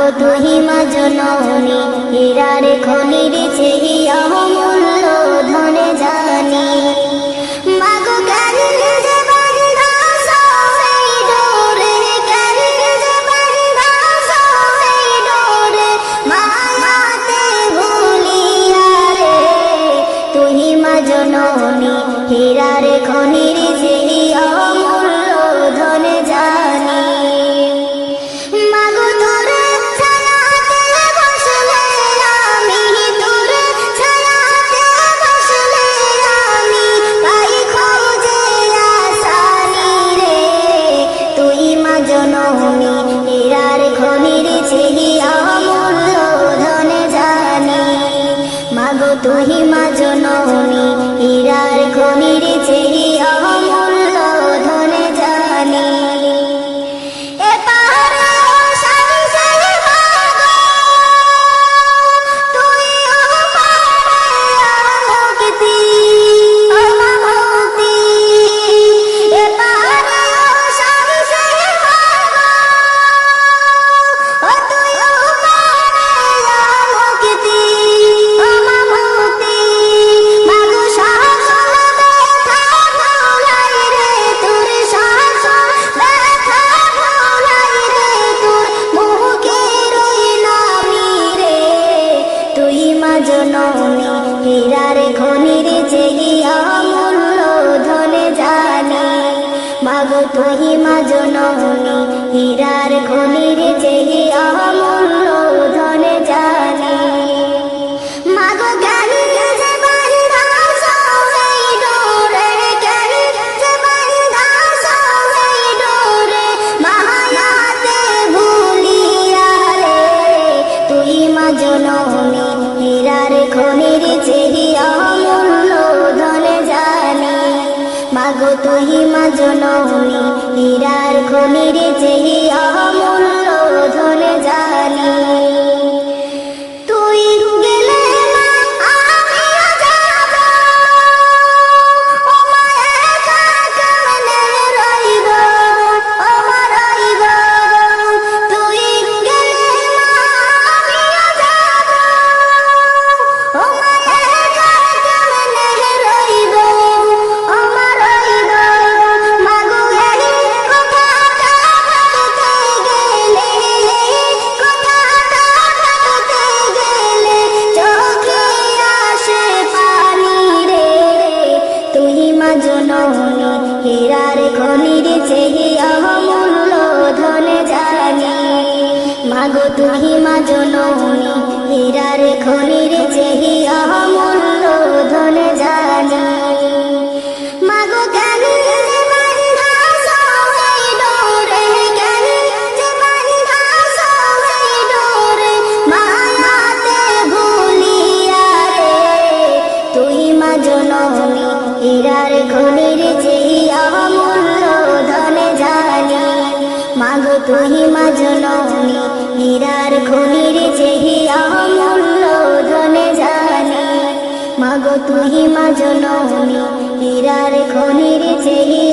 মাগো তুহি মা জননী, হীরার খনির চেয়ে অমূল্য ধনে জানি। মাগো কেন যে বান্ধা সই ডোরে, কেন যে বান্ধা সই ডোরে, মায়াতে ভুলিয়া রে। তুহি মা জননী, হীরার খনির চেয়ে অমূল্য ধনে জানি। মাগো তোর ছায়াতে বসলে আমি, তোর ছায়াতে বসলে আমি পাই খোঁজে আসানি রে। তুই মা জননী, হীরার খনির চেয়ে অমূল্য ধনে জানি। মাগো তুহি মা জননী, হীরার খনির চেয়ে অমূল্য ধনে জানি। এ পাহাড়ে শামসে মাগো, তুই ও পাহাড়ে আলোকিতি ও মামতি। এ পাহাড়ে শামসে মাগো, ও তুই ও পাহাড়ে আলোকিতি ও মামতি। মাগো শাসন ব্যথা ভোলাই রে তোর, শাসন ব্যথা ভোলাই রে তোর, মুখে রইলামি রে। তুই মা জননী, হীরার খনির চেয়ে অমূল্য ধনে জানি। মাগো তুই মা জননী, হীরার খনির চেয়ে অমূল্য ধনে জানি। মাগো কেন যে বান্ধা সই ডোরে, কেন যে বান্ধা সই ডোরে, মায়াতে ভুলিয়া রে। তুই মা জননী, হীরার খনির চেয়ে অমূল্য ধনে জানি। মাগো তুই মা জননী, হীরার খনির চেয়ে অমূল্য ধনে জানি। তুই গেলে মা আমিও যাব, ও মা একা কেমনে রইব, ও মা রইব। তুই গেলে মা আমিও যাব, ও মা একা কেমনে রইব, ও মা রইব। মাগো এই কথাটা ভাবতে গেলে, কথাটা ভাবতে গেলে চোখে আসে পানি রে। তুই মা জননী, হীরার খনির চেয়ে অমূল্য ধনে জানি। মাগো তুই মা জননী, হীরার খনির চেয়ে অমূল্য ধনে জানি। মাগো কেন যে বান্ধা সই ডোরে, কেন যে বান্ধা সই ডোরে, মায়াতে ভুলিয়া রে। তুই মা জননী, হীরার খনির চেয়ে অমূল্য ধনে জানি। মাগো তুই মা জননী, হীরার খনির চেয়ে অমূল্য ধনে জানি। মাগো তুই মা জননী, হীরার খনির চেয়ে